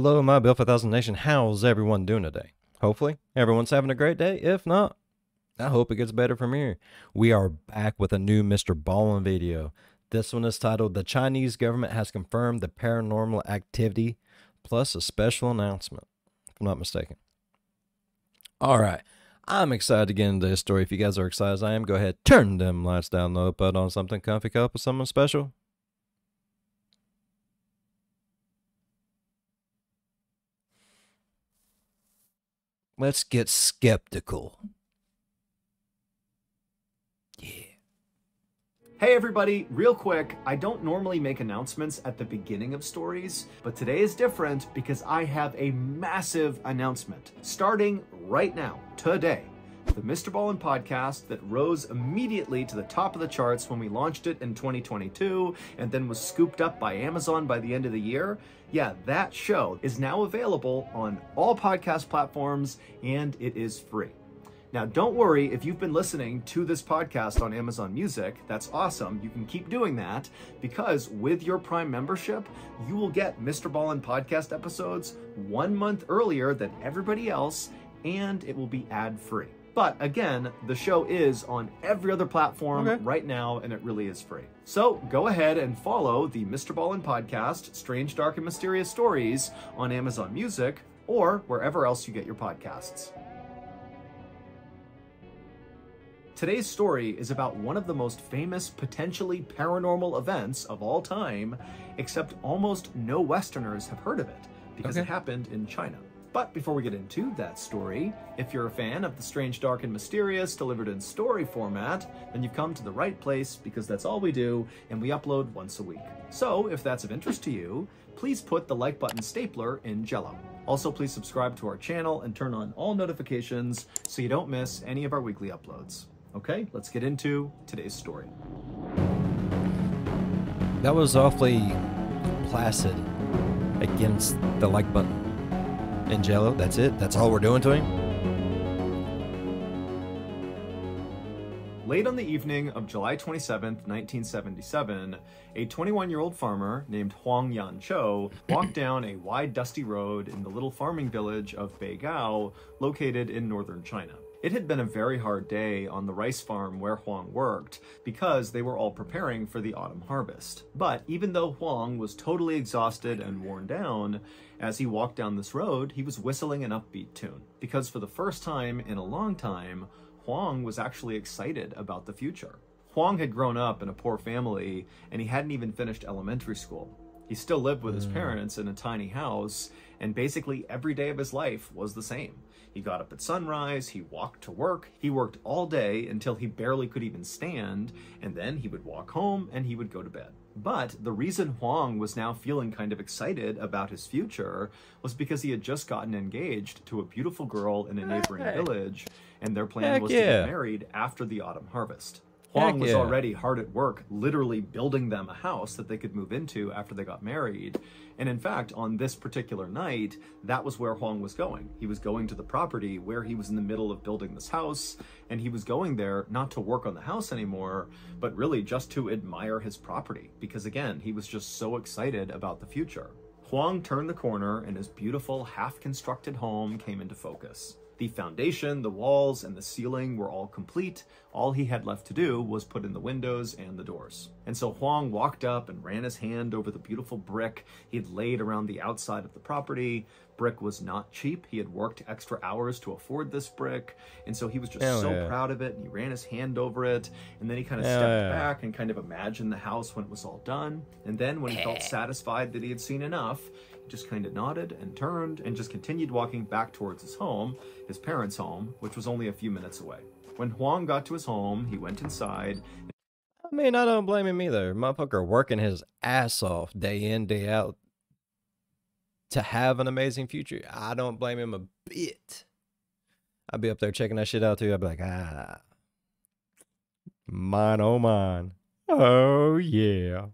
Hello, my Built for 1000 Nation. How's everyone doing today? Hopefully, everyone's having a great day. If not, I hope it gets better from here. We are back with a new MrBallen video. This one is titled, "The Chinese Government Has Confirmed the Paranormal Activity," plus a special announcement, if I'm not mistaken. All right. I'm excited to get into this story. If you guys are excited as I am, go ahead, turn them lights down low, put on something comfy, cup with someone special. Let's get skeptical. Yeah. Hey everybody, real quick, I don't normally make announcements at the beginning of stories, but today is different because I have a massive announcement. Starting right now, today, the MrBallen podcast that rose immediately to the top of the charts when we launched it in 2022 and then was scooped up by Amazon by the end of the year. Yeah, that show is now available on all podcast platforms and it is free. Now, don't worry if you've been listening to this podcast on Amazon Music. That's awesome. You can keep doing that because with your Prime membership, you will get MrBallen podcast episodes 1 month earlier than everybody else, and it will be ad-free. But again, the show is on every other platform right now, and it really is free. So go ahead and follow the MrBallen podcast, Strange, Dark, and Mysterious Stories on Amazon Music or wherever else you get your podcasts. Today's story is about one of the most famous, potentially paranormal events of all time, except almost no Westerners have heard of it because it happened in China. But before we get into that story, if you're a fan of the Strange, Dark, and Mysterious delivered in story format, then you've come to the right place because that's all we do, and we upload once a week. So if that's of interest to you, please put the like button stapler in Jello. Also, please subscribe to our channel and turn on all notifications so you don't miss any of our weekly uploads. Okay, let's get into today's story. That was awfully placid against the like button. And Jello, that's it? That's all we're doing to him? Late on the evening of July 27th, 1977, a 21-year-old farmer named Huang Yanqiu walked down a wide, dusty road in the little farming village of Beigao, located in northern China. It had been a very hard day on the rice farm where Huang worked because they were all preparing for the autumn harvest. But even though Huang was totally exhausted and worn down, as he walked down this road, he was whistling an upbeat tune. Because for the first time in a long time, Huang was actually excited about the future. Huang had grown up in a poor family and he hadn't even finished elementary school. He still lived with his parents in a tiny house, and basically every day of his life was the same. He got up at sunrise, he walked to work, he worked all day until he barely could even stand, and then he would walk home and he would go to bed. But the reason Huang was now feeling kind of excited about his future was because he had just gotten engaged to a beautiful girl in a neighboring village, and their plan was to get married after the autumn harvest. Huang was already hard at work, literally building them a house that they could move into after they got married. And in fact, on this particular night, that was where Huang was going. He was going to the property where he was in the middle of building this house, and he was going there not to work on the house anymore, but really just to admire his property, because again, he was just so excited about the future. Huang turned the corner, and his beautiful, half-constructed home came into focus. The foundation, the walls, and the ceiling were all complete. All he had left to do was put in the windows and the doors. And so Huang walked up and ran his hand over the beautiful brick he'd laid around the outside of the property. Brick was not cheap. He had worked extra hours to afford this brick. And so he was just proud of it. And he ran his hand over it. And then he kind of stepped back and kind of imagined the house when it was all done. And then when he felt satisfied that he had seen enough, just kind of nodded and turned and just continued walking back towards his home, his parents' home, which was only a few minutes away. When Huang got to his home, he went inside. I mean, I don't blame him either. Motherfucker working his ass off day in, day out to have an amazing future. I don't blame him a bit. I'd be up there checking that shit out too. I'd be like, mine, oh mine. Oh yeah.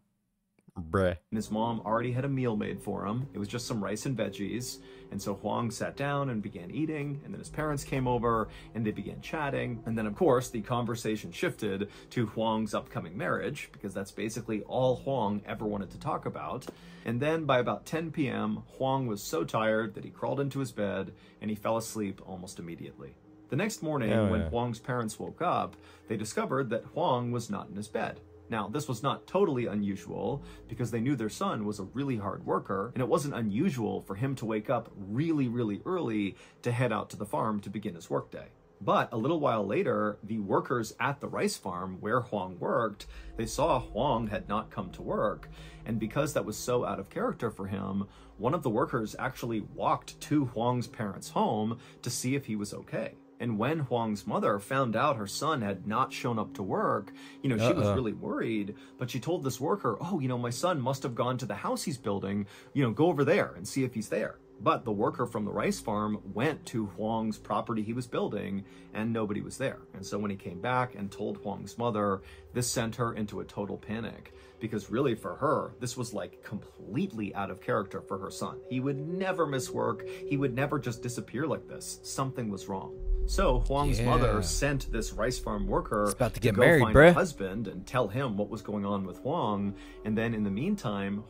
Bruh. And his mom already had a meal made for him. It was just some rice and veggies. And so Huang sat down and began eating, and then his parents came over and they began chatting. And then of course the conversation shifted to Huang's upcoming marriage, because that's basically all Huang ever wanted to talk about. And then by about 10 p.m., Huang was so tired that he crawled into his bed and he fell asleep almost immediately. The next morning, when Huang's parents woke up, they discovered that Huang was not in his bed. Now, this was not totally unusual because they knew their son was a really hard worker, and it wasn't unusual for him to wake up really, really early to head out to the farm to begin his workday. But a little while later, the workers at the rice farm where Huang worked, they saw Huang had not come to work. And because that was so out of character for him, one of the workers actually walked to Huang's parents' home to see if he was okay. And when Huang's mother found out her son had not shown up to work, she was really worried, but she told this worker, oh, my son must have gone to the house he's building, go over there and see if he's there. But the worker from the rice farm went to Huang's property he was building and nobody was there. And so when he came back and told Huang's mother, this sent her into a total panic, because really for her, this was like completely out of character for her son. He would never miss work. He would never just disappear like this. Something was wrong. So Huang's mother sent this rice farm worker about to go married, find her husband and tell him what was going on with Huang. And then in the meantime,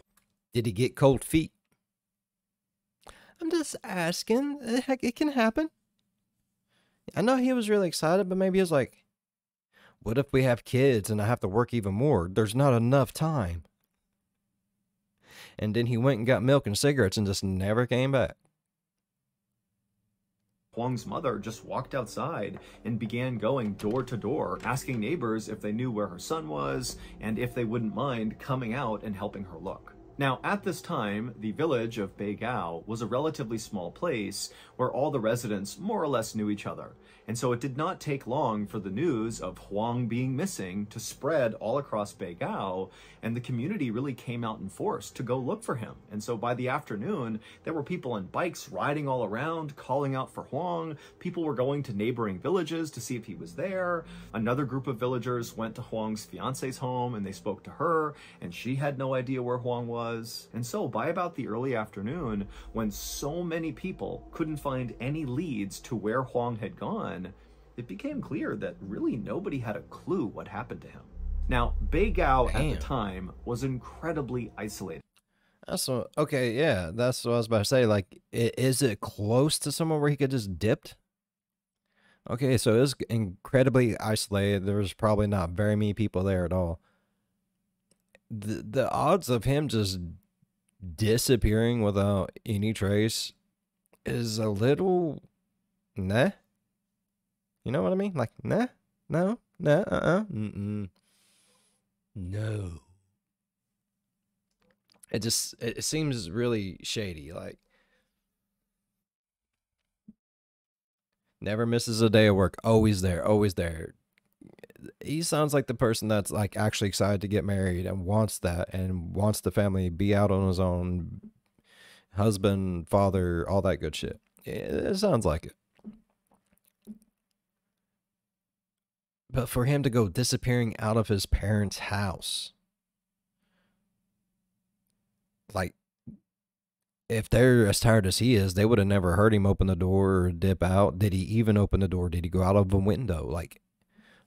did he get cold feet? I'm just asking. Heck, it can happen. I know he was really excited, but maybe he was like, what if we have kids and I have to work even more? There's not enough time. And then he went and got milk and cigarettes and just never came back. Huang's mother just walked outside and began going door to door, asking neighbors if they knew where her son was and if they wouldn't mind coming out and helping her look. Now, at this time, the village of Beigao was a relatively small place where all the residents more or less knew each other. And so it did not take long for the news of Huang being missing to spread all across Beigao, and the community really came out in force to go look for him. And so by the afternoon, there were people on bikes riding all around, calling out for Huang. People were going to neighboring villages to see if he was there. Another group of villagers went to Huang's fiance's home and they spoke to her, and she had no idea where Huang was. And so by about the early afternoon, when so many people couldn't find any leads to where Huang had gone, it became clear that really nobody had a clue what happened to him. Now, Beigao at the time was incredibly isolated. That's what, okay, yeah, that's what I was about to say. Like, is it close to somewhere where he could just dipped? Okay, so it was incredibly isolated. There was probably not very many people there at all. The odds of him just disappearing without any trace is a little nah. You know what I mean? Like, nah, no, nah, no. It seems really shady. Like, never misses a day of work. Always there, always there. He sounds like the person that's like actually excited to get married and wants that and wants the family to be out on his own, husband, father, all that good shit. It sounds like it. But for him to go disappearing out of his parents' house, like, if they're as tired as he is, they would have never heard him open the door or dip out. Did he even open the door? Did he go out of a window? Like,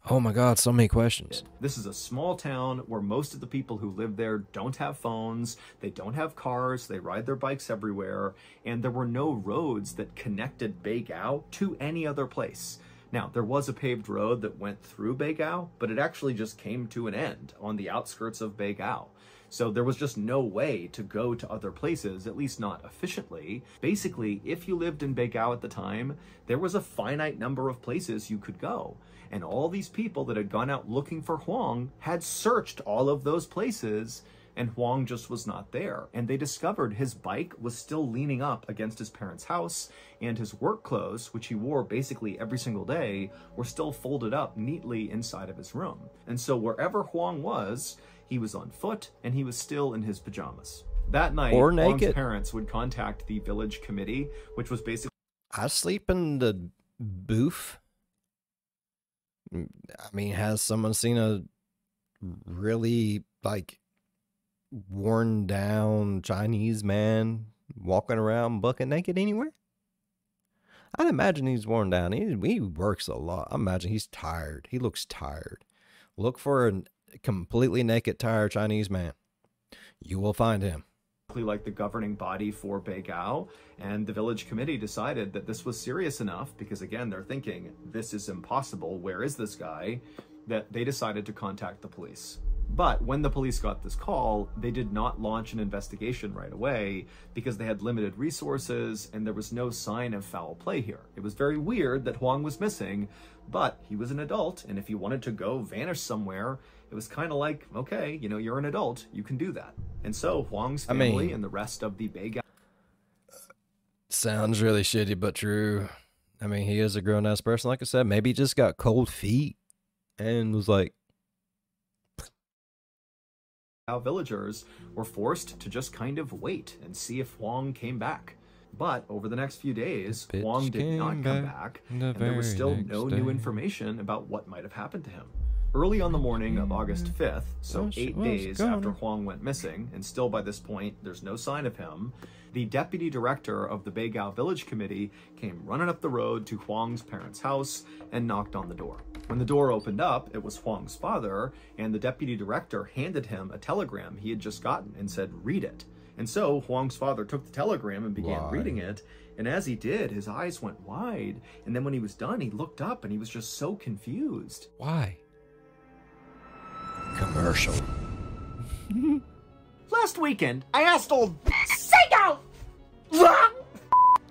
oh my God, so many questions. This is a small town where most of the people who live there don't have phones, they don't have cars, they ride their bikes everywhere, and there were no roads that connected Beigao to any other place. Now, there was a paved road that went through Beigao, but it actually just came to an end on the outskirts of Beigao. So there was just no way to go to other places, at least not efficiently. Basically, if you lived in Beigao at the time, there was a finite number of places you could go. And all these people that had gone out looking for Huang had searched all of those places, and Huang just was not there. And they discovered his bike was still leaning up against his parents' house, and his work clothes, which he wore basically every single day, were still folded up neatly inside of his room. And so wherever Huang was, he was on foot, and he was still in his pajamas. That night, or Huang's naked. parents would contact the village committee, which was basically... I sleep in the booth. I mean, has someone seen a really, like, worn down Chinese man walking around bucket naked anywhere? I'd imagine he's worn down. He works a lot. I imagine he's tired. He looks tired. Look for a completely naked, tired Chinese man. You will find him. Like the governing body for Beigao, and the village committee decided that this was serious enough, because again, they're thinking, this is impossible, where is this guy, that they decided to contact the police. But when the police got this call, they did not launch an investigation right away because they had limited resources and there was no sign of foul play here. It was very weird that Huang was missing, but he was an adult, and if he wanted to go vanish somewhere, it was kind of like, okay, you know, you're an adult, you can do that. And so Huang's family and the rest of the Beigao... Sounds really shitty, but true. I mean, he is a grown-ass person, like I said. Maybe he just got cold feet and was like... Villagers were forced to just kind of wait and see if Huang came back. But over the next few days, Huang did not come back, and there was still no new information about what might have happened to him. Early on the morning of August 5th, so 8 days after Huang went missing, and still by this point there's no sign of him, the deputy director of the Beigao Village Committee came running up the road to Huang's parents' house and knocked on the door. When the door opened up, it was Huang's father, and the deputy director handed him a telegram he had just gotten and said, "Read it." And so Huang's father took the telegram and began reading it, and as he did, his eyes went wide, and then when he was done, he looked up and he was just so confused. Why? Commercial. Last weekend, I asked old Sego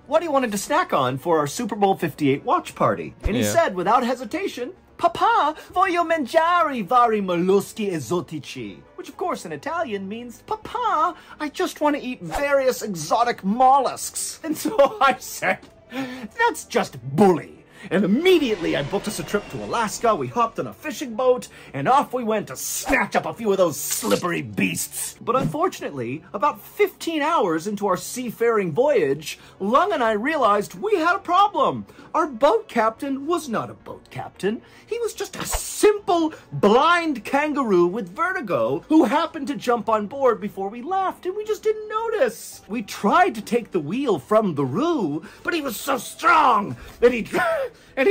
what he wanted to snack on for our Super Bowl 58 watch party. And he said, without hesitation, "Papa, voglio mangiare vari molluschi esotici." Which, of course, in Italian means, "Papa, I just want to eat various exotic mollusks." And so I said, "That's just bully." And immediately I booked us a trip to Alaska, we hopped on a fishing boat, and off we went to snatch up a few of those slippery beasts. But unfortunately, about 15 hours into our seafaring voyage, Lung and I realized we had a problem. Our boat captain was not a boat captain. He was just a simple, blind kangaroo with vertigo who happened to jump on board before we left, and we just didn't notice. We tried to take the wheel from the roo, but he was so strong that he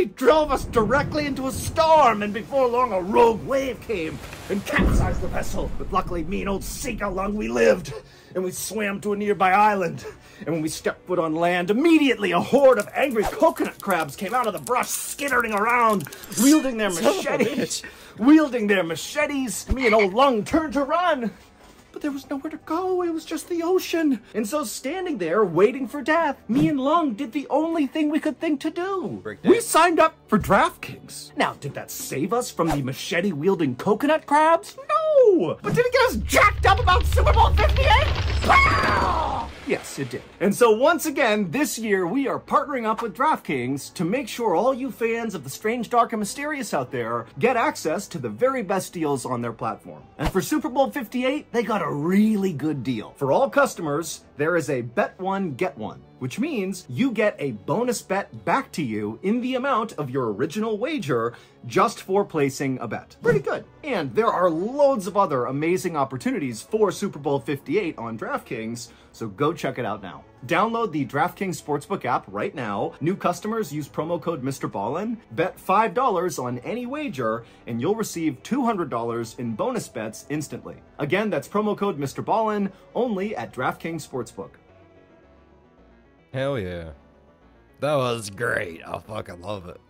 drove us directly into a storm, and before long a rogue wave came and capsized the vessel. But luckily me and old Sika Lung, we lived, and we swam to a nearby island. And when we stepped foot on land, immediately a horde of angry coconut crabs came out of the brush, skittering around, wielding their machetes. Me and old Lung turned to run. But there was nowhere to go, it was just the ocean. And so standing there, waiting for death, me and Lung did the only thing we could think to do. We signed up for DraftKings. Now, did that save us from the machete-wielding coconut crabs? No! But did it get us jacked up about Super Bowl 58? Pow! Yes, it did. And so once again, this year, we are partnering up with DraftKings to make sure all you fans of the strange, dark, and mysterious out there get access to the very best deals on their platform. And for Super Bowl 58, they got a really good deal. For all customers, there is a bet one, get one, which means you get a bonus bet back to you in the amount of your original wager just for placing a bet. Pretty good. And there are loads of other amazing opportunities for Super Bowl 58 on DraftKings, so go check it out now. Download the DraftKings Sportsbook app right now. New customers use promo code MrBallen, bet $5 on any wager, and you'll receive $200 in bonus bets instantly. Again, that's promo code MrBallen, only at DraftKings Sportsbook. Hell yeah. That was great. I fucking love it.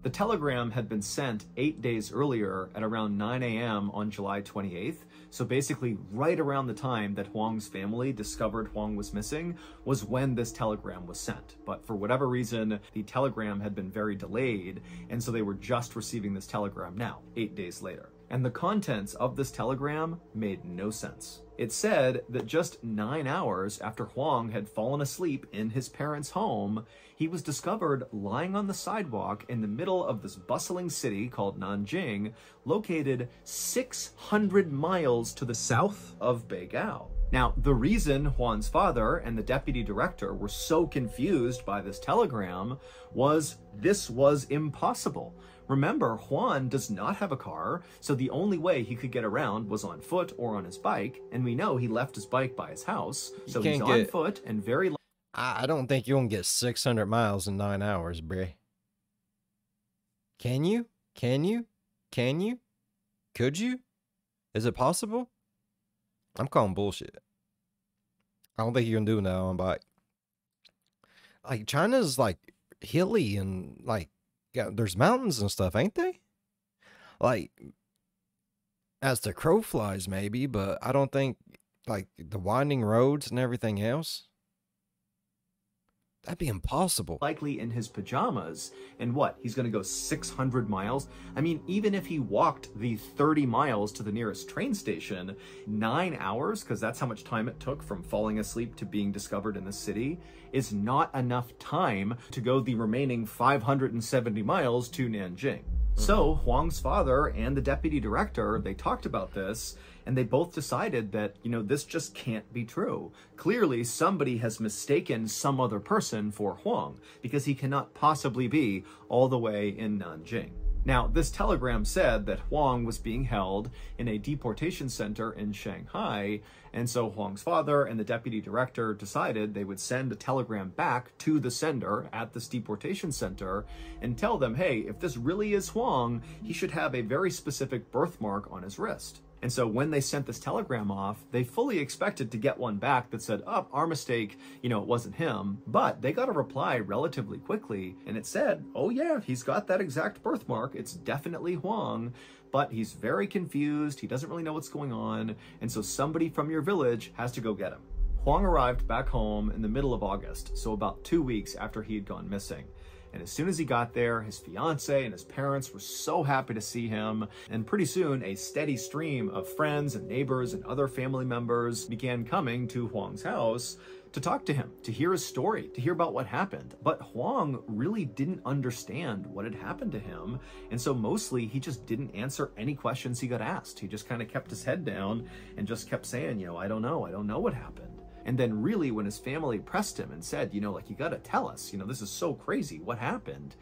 The telegram had been sent 8 days earlier at around 9 a.m. on July 28th. So basically right around the time that Huang's family discovered Huang was missing was when this telegram was sent. But for whatever reason, the telegram had been very delayed, and so they were just receiving this telegram now, 8 days later. And the contents of this telegram made no sense. It said that just 9 hours after Huang had fallen asleep in his parents' home, he was discovered lying on the sidewalk in the middle of this bustling city called Nanjing, located 600 miles to the south of Beigao. Now, the reason Juan's father and the deputy director were so confused by this telegram was this was impossible. Remember, Juan does not have a car, so the only way he could get around was on foot or on his bike, and we know he left his bike by his house, so he's on foot and very... I don't think you can get 600 miles in 9 hours, bruh. Can you? Can you? Can you? Could you? Is it possible? I'm calling bullshit. I don't think you can do that on a bike. Like, China's, like, hilly and, like, yeah, there's mountains and stuff, ain't they? Like, as the crow flies, maybe, but I don't think, like, the winding roads and everything else. That'd be impossible. Likely in his pajamas. And what? He's going to go 600 miles? I mean, even if he walked the 30 miles to the nearest train station, 9 hours, because that's how much time it took from falling asleep to being discovered in the city, is not enough time to go the remaining 570 miles to Nanjing. So Huang's father and the deputy director, they talked about this, and they both decided that, you know, this just can't be true. Clearly, somebody has mistaken some other person for Huang, because he cannot possibly be all the way in Nanjing. Now, this telegram said that Huang was being held in a deportation center in Shanghai, and so Huang's father and the deputy director decided they would send a telegram back to the sender at this deportation center and tell them, hey, if this really is Huang, he should have a very specific birthmark on his wrist. And so when they sent this telegram off, they fully expected to get one back that said, oh, our mistake, you know, it wasn't him. But they got a reply relatively quickly, and it said, oh yeah, he's got that exact birthmark. It's definitely Huang, but he's very confused. He doesn't really know what's going on. And so somebody from your village has to go get him. Huang arrived back home in the middle of August, so about 2 weeks after he had gone missing. And as soon as he got there, his fiance and his parents were so happy to see him. And pretty soon, a steady stream of friends and neighbors and other family members began coming to Huang's house to talk to him, to hear his story, to hear about what happened. But Huang really didn't understand what had happened to him. And so mostly he just didn't answer any questions he got asked. He just kind of kept his head down and just kept saying, you know, I don't know what happened. And then really when his family pressed him and said, you know, like, you got to tell us, you know, this is so crazy. What happened?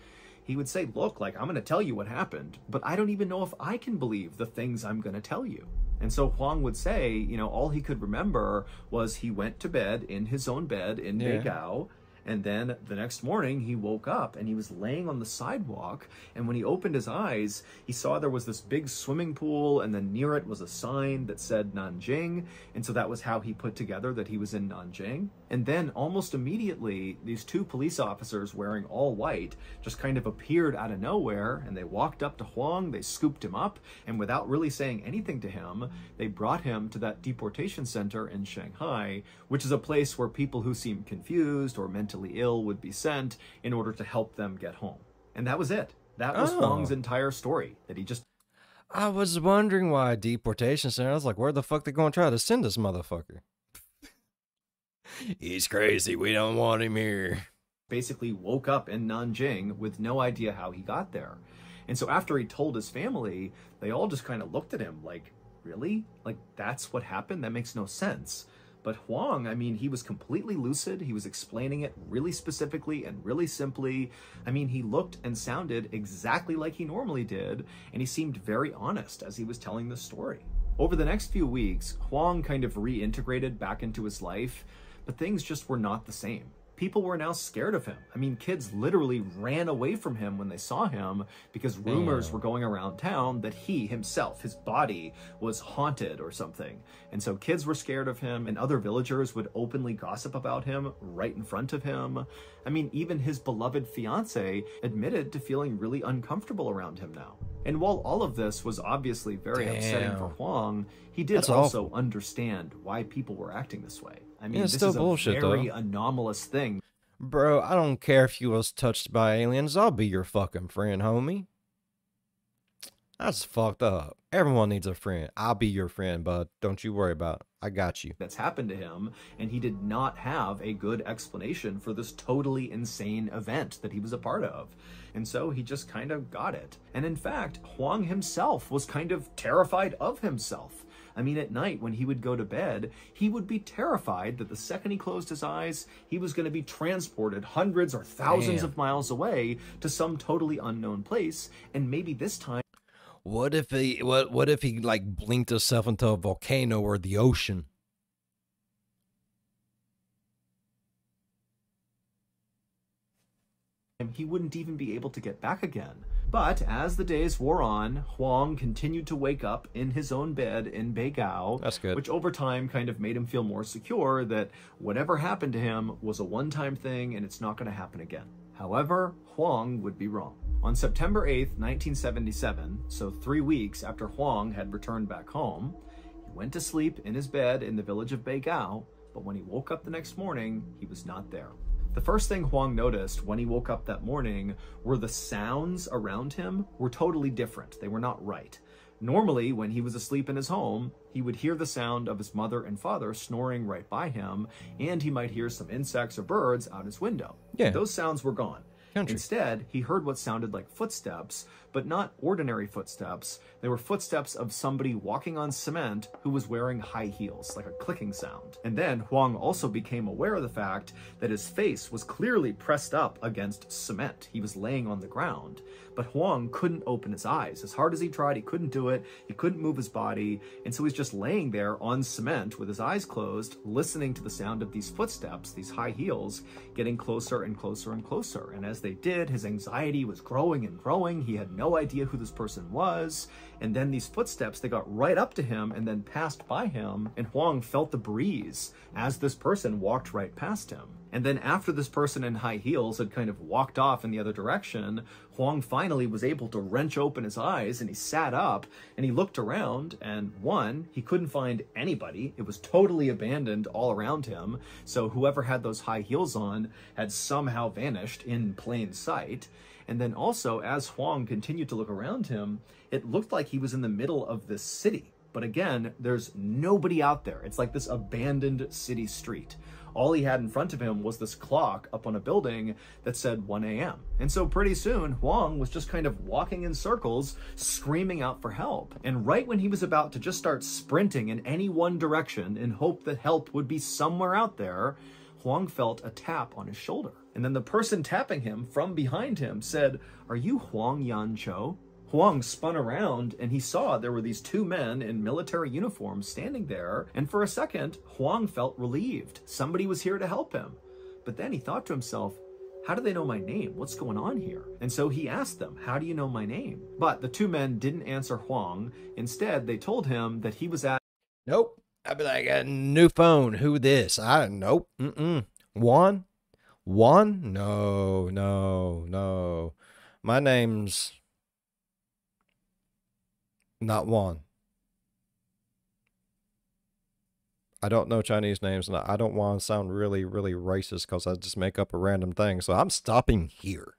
He would say, look, like, I'm going to tell you what happened, but I don't even know if I can believe the things I'm going to tell you. And so Huang would say, you know, all he could remember was he went to bed in his own bed in Beigao. And then the next morning he woke up and he was laying on the sidewalk. And when he opened his eyes, he saw there was this big swimming pool, and then near it was a sign that said Nanjing. And so that was how he put together that he was in Nanjing. And then almost immediately, these two police officers wearing all white just kind of appeared out of nowhere, and they walked up to Huang, they scooped him up, and without really saying anything to him, they brought him to that deportation center in Shanghai, which is a place where people who seem confused or mentally ill would be sent in order to help them get home. And that was it. That was Huang's entire story, that he just... I was wondering why deportation center. I was like, where the fuck they gonna try to send this motherfucker? He's crazy. We don't want him here. Basically woke up in Nanjing with no idea how he got there. And so after he told his family, they all just kind of looked at him like, really? Like, that's what happened? That makes no sense. But Huang, I mean, he was completely lucid. He was explaining it really specifically and really simply. I mean, he looked and sounded exactly like he normally did, and he seemed very honest as he was telling the story. Over the next few weeks, Huang kind of reintegrated back into his life, but things just were not the same. People were now scared of him. I mean, kids literally ran away from him when they saw him because rumors were going around town that he himself, his body, was haunted or something. And so kids were scared of him, and other villagers would openly gossip about him right in front of him. I mean, even his beloved fiance admitted to feeling really uncomfortable around him now. And while all of this was obviously very upsetting for Huang, he did also understand why people were acting this way. I mean, this is a very anomalous thing. Bro, I don't care if you was touched by aliens. I'll be your fucking friend, homie. That's fucked up. Everyone needs a friend. I'll be your friend, bud. Don't you worry about it. I got you. That's happened to him, and he did not have a good explanation for this totally insane event that he was a part of. And so he just kind of got it. And in fact, Huang himself was kind of terrified of himself. I mean, at night when he would go to bed, he would be terrified that the second he closed his eyes, he was going to be transported hundreds or thousands of miles away to some totally unknown place, and maybe this time What if he like blinked himself into a volcano or the ocean? he wouldn't even be able to get back again. But as the days wore on, Huang continued to wake up in his own bed in Beigao. That's good. Which over time kind of made him feel more secure that whatever happened to him was a one-time thing and it's not going to happen again. However, Huang would be wrong. On September 8th, 1977, so 3 weeks after Huang had returned back home, he went to sleep in his bed in the village of Beigao, but when he woke up the next morning, he was not there. The first thing Huang noticed when he woke up that morning were the sounds around him were totally different. They were not right. Normally, when he was asleep in his home, he would hear the sound of his mother and father snoring right by him, and he might hear some insects or birds out his window. Yeah. Those sounds were gone. Country. Instead, he heard what sounded like footsteps, but not ordinary footsteps. They were footsteps of somebody walking on cement who was wearing high heels, like a clicking sound. And then Huang also became aware of the fact that his face was clearly pressed up against cement. He was laying on the ground, but Huang couldn't open his eyes. As hard as he tried, he couldn't do it. He couldn't move his body, and so he's just laying there on cement with his eyes closed, listening to the sound of these footsteps, these high heels, getting closer and closer and closer. And as they did, his anxiety was growing and growing. He had no idea who this person was. And then these footsteps, they got right up to him and then passed by him. And Huang felt the breeze as this person walked right past him. And then after this person in high heels had kind of walked off in the other direction, Huang finally was able to wrench open his eyes, and he sat up and he looked around, and one, he couldn't find anybody. It was totally abandoned all around him. So whoever had those high heels on had somehow vanished in plain sight. And then also, as Huang continued to look around him, it looked like he was in the middle of this city. But again, there's nobody out there. It's like this abandoned city street. All he had in front of him was this clock up on a building that said 1 a.m. And so pretty soon, Huang was just kind of walking in circles, screaming out for help. And right when he was about to just start sprinting in any one direction in hope that help would be somewhere out there, Huang felt a tap on his shoulder. And then the person tapping him from behind him said, "Are you Huang Yancho?" Huang spun around and he saw there were these two men in military uniforms standing there, and for a second, Huang felt relieved. Somebody was here to help him. But then he thought to himself, how do they know my name? What's going on here? And so he asked them, how do you know my name? But the two men didn't answer Huang. Instead, they told him that he was at... Nope. I'd be like, a new phone. Who this? Nope. Juan? Juan? No, no, no. My name's not Juan. I don't know Chinese names, and I don't want to sound really, really racist because I just make up a random thing. So I'm stopping here.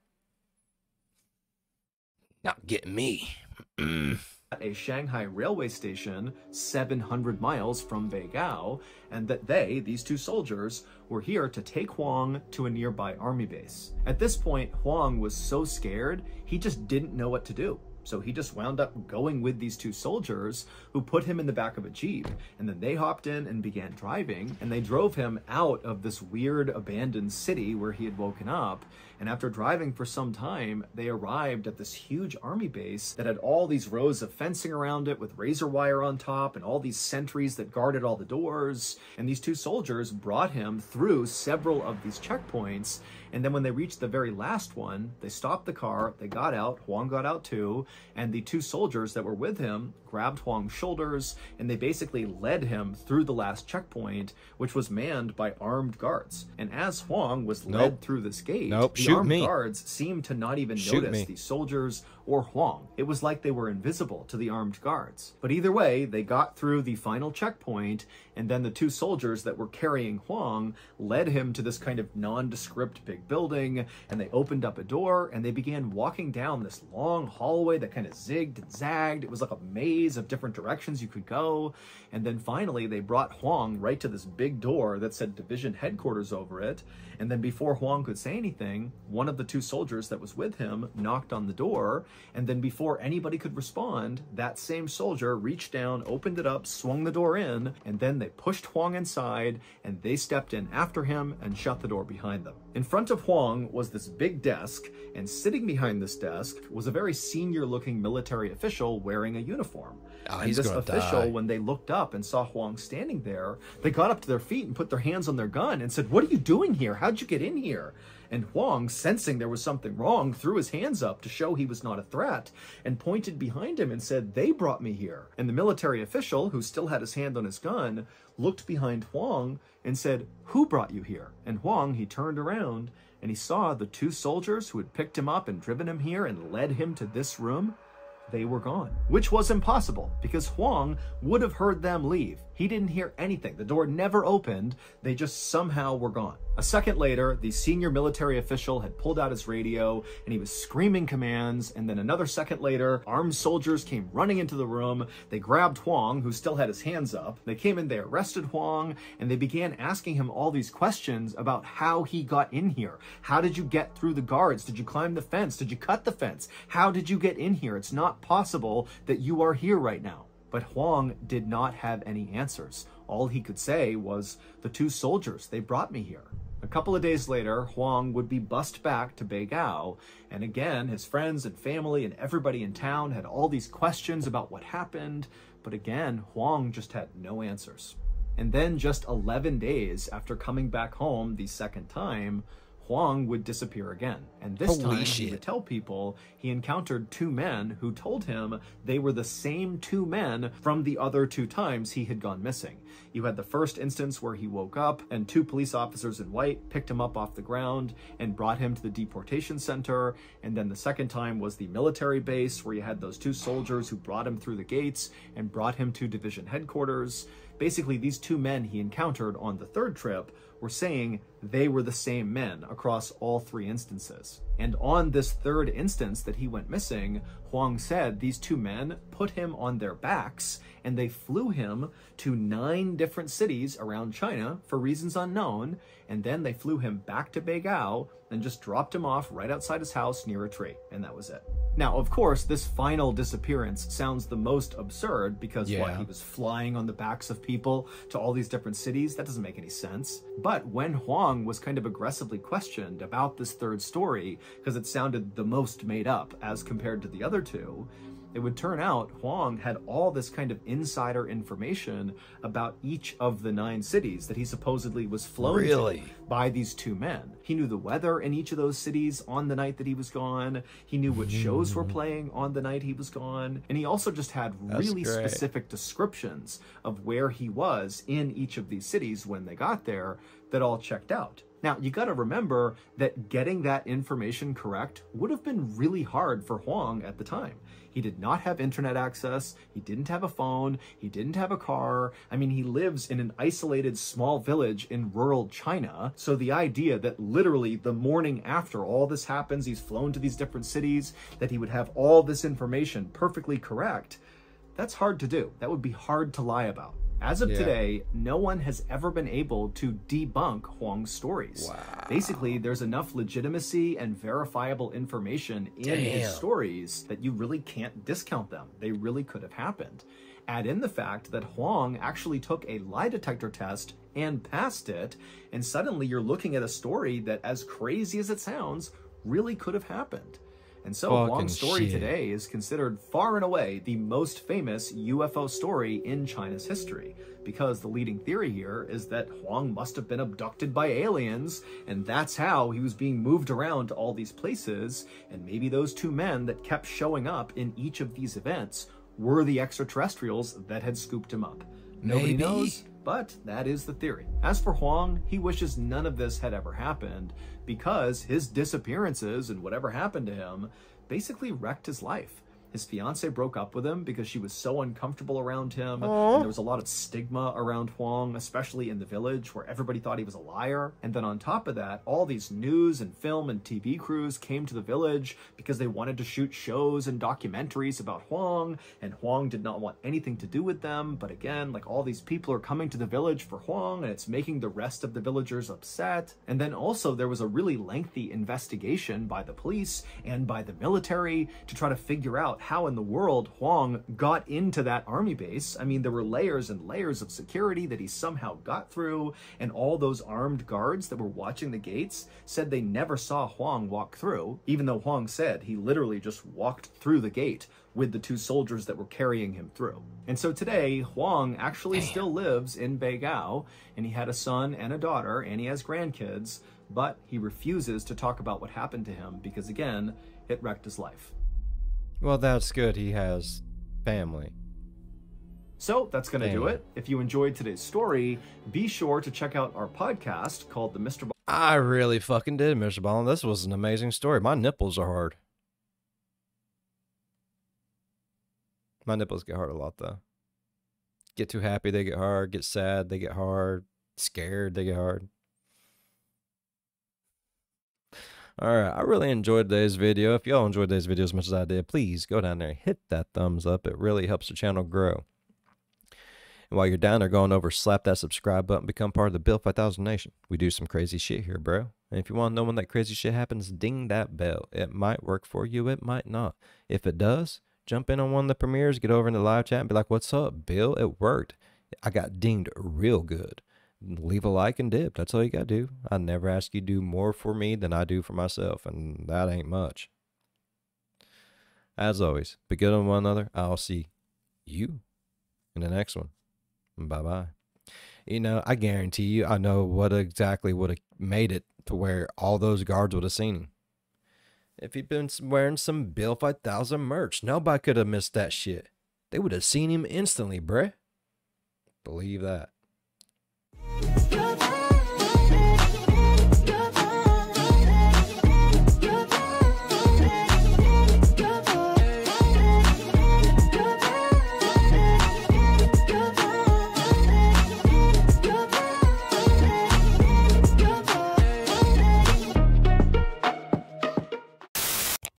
Not getting me. At a Shanghai railway station 700 miles from Beigao, and that these two soldiers, were here to take Huang to a nearby army base. At this point, Huang was so scared, he just didn't know what to do. So he just wound up going with these two soldiers who put him in the back of a Jeep, and then they hopped in and began driving, and they drove him out of this weird abandoned city where he had woken up. And after driving for some time, they arrived at this huge army base that had all these rows of fencing around it with razor wire on top and all these sentries that guarded all the doors. And these two soldiers brought him through several of these checkpoints. And then when they reached the very last one, they stopped the car, they got out, Huang got out too, and the two soldiers that were with him grabbed Huang's shoulders, and they basically led him through the last checkpoint, which was manned by armed guards. And as Huang was led through this gate, the armed guards seemed to not even notice these soldiers or Huang. It was like they were invisible to the armed guards. But either way, they got through the final checkpoint, and then the two soldiers that were carrying Huang led him to this kind of nondescript big big building, and they opened up a door and they began walking down this long hallway that kind of zigged and zagged. It was like a maze of different directions you could go. And then finally they brought Huang right to this big door that said division headquarters over it. And then before Huang could say anything, one of the two soldiers that was with him knocked on the door. And then before anybody could respond, that same soldier reached down, opened it up, swung the door in, and then they pushed Huang inside and they stepped in after him and shut the door behind them. In front of Huang was this big desk, and sitting behind this desk was a very senior looking military official wearing a uniform. And this official, when they looked up and saw Huang standing there, they got up to their feet and put their hands on their gun and said, "What are you doing here? How'd you get in here?" And Huang, sensing there was something wrong, threw his hands up to show he was not a threat and pointed behind him and said, "They brought me here." And the military official, who still had his hand on his gun, looked behind Huang and said, "Who brought you here?" And Huang, he turned around and he saw the two soldiers who had picked him up and driven him here and led him to this room. They were gone, which was impossible because Huang would have heard them leave. He didn't hear anything. The door never opened. They just somehow were gone. A second later, the senior military official had pulled out his radio and he was screaming commands. And then another second later, armed soldiers came running into the room. They grabbed Huang, who still had his hands up. They came in, they arrested Huang, and they began asking him all these questions about how he got in here. How did you get through the guards? Did you climb the fence? Did you cut the fence? How did you get in here? It's not possible that you are here right now. But Huang did not have any answers. All he could say was, "The two soldiers, they brought me here." A couple of days later, Huang would be bussed back to Beigao, and again, his friends and family and everybody in town had all these questions about what happened, but again, Huang just had no answers. And then just 11 days after coming back home the second time, Huang would disappear again. And this time he would tell people he encountered two men who told him they were the same two men from the other two times he had gone missing. You had the first instance where he woke up and two police officers in white picked him up off the ground and brought him to the deportation center. And then the second time was the military base where you had those two soldiers who brought him through the gates and brought him to division headquarters. Basically, these two men he encountered on the third trip were saying they were the same men across all three instances. And on this third instance that he went missing, Huang said these two men put him on their backs and they flew him to 9 different cities around China for reasons unknown, and then they flew him back to Beigao and just dropped him off right outside his house near a tree, and that was it. Now, of course, this final disappearance sounds the most absurd because he was flying on the backs of people to all these different cities? That doesn't make any sense. But when Huang was kind of aggressively questioned about this third story, because it sounded the most made up as compared to the other two, it would turn out Huang had all this kind of insider information about each of the 9 cities that he supposedly was flown to by these two men. He knew the weather in each of those cities on the night that he was gone. He knew what shows were playing on the night he was gone. And he also just had really specific descriptions of where he was in each of these cities when they got there that all checked out. Now, you got to remember that getting that information correct would have been really hard for Huang at the time. He did not have internet access. He didn't have a phone. He didn't have a car. I mean, he lives in an isolated small village in rural China. So the idea that literally the morning after all this happens, he's flown to these different cities, that he would have all this information perfectly correct, that's hard to do. That would be hard to lie about. As of today, no one has ever been able to debunk Huang's stories. Basically, there's enough legitimacy and verifiable information in his stories that you really can't discount them. They really could have happened. Add in the fact that Huang actually took a lie detector test and passed it, and suddenly you're looking at a story that, as crazy as it sounds, really could have happened. And so Huang's story today is considered far and away the most famous UFO story in China's history, because the leading theory here is that Huang must have been abducted by aliens, and that's how he was being moved around to all these places, and maybe those two men that kept showing up in each of these events were the extraterrestrials that had scooped him up. Nobody knows, but that is the theory. As for Huang, he wishes none of this had ever happened, because his disappearances and whatever happened to him basically wrecked his life. His fiance broke up with him because she was so uncomfortable around him. Aww. And there was a lot of stigma around Huang, especially in the village, where everybody thought he was a liar. And then on top of that, all these news and film and TV crews came to the village because they wanted to shoot shows and documentaries about Huang, and Huang did not want anything to do with them. But again, like, all these people are coming to the village for Huang, and it's making the rest of the villagers upset. And then also there was a really lengthy investigation by the police and by the military to try to figure out how in the world Huang got into that army base. I mean, there were layers and layers of security that he somehow got through, and all those armed guards that were watching the gates said they never saw Huang walk through, even though Huang said he literally just walked through the gate with the 2 soldiers that were carrying him through. And so today, Huang actually still lives in Beigao, and he had a son and a daughter, and he has grandkids, but he refuses to talk about what happened to him because, again, it wrecked his life. Well, that's good. He has family. So that's going to do it. If you enjoyed today's story, be sure to check out our podcast called the MrBallen. I really fucking did, MrBallen. This was an amazing story. My nipples are hard. My nipples get hard a lot, though. Get too happy, they get hard. Get sad, they get hard. Scared, they get hard. Alright, I really enjoyed today's video. If y'all enjoyed today's video as much as I did, please go down there and hit that thumbs up. It really helps the channel grow. And while you're down there going over, slap that subscribe button, become part of the Build 5000 Nation. We do some crazy shit here, bro. And if you want to know when that crazy shit happens, ding that bell. It might work for you, it might not. If it does, jump in on one of the premieres, get over in the live chat and be like, what's up, Bill? It worked. I got dinged real good. Leave a like and dip. That's all you gotta do. I never ask you to do more for me than I do for myself, and that ain't much. As always, be good on one another. I'll see you in the next one. Bye-bye. You know, I guarantee you, I know what exactly would have made it to where all those guards would have seen him. If he'd been wearing some Bill 5000 merch, nobody could have missed that shit. They would have seen him instantly, bruh. Believe that.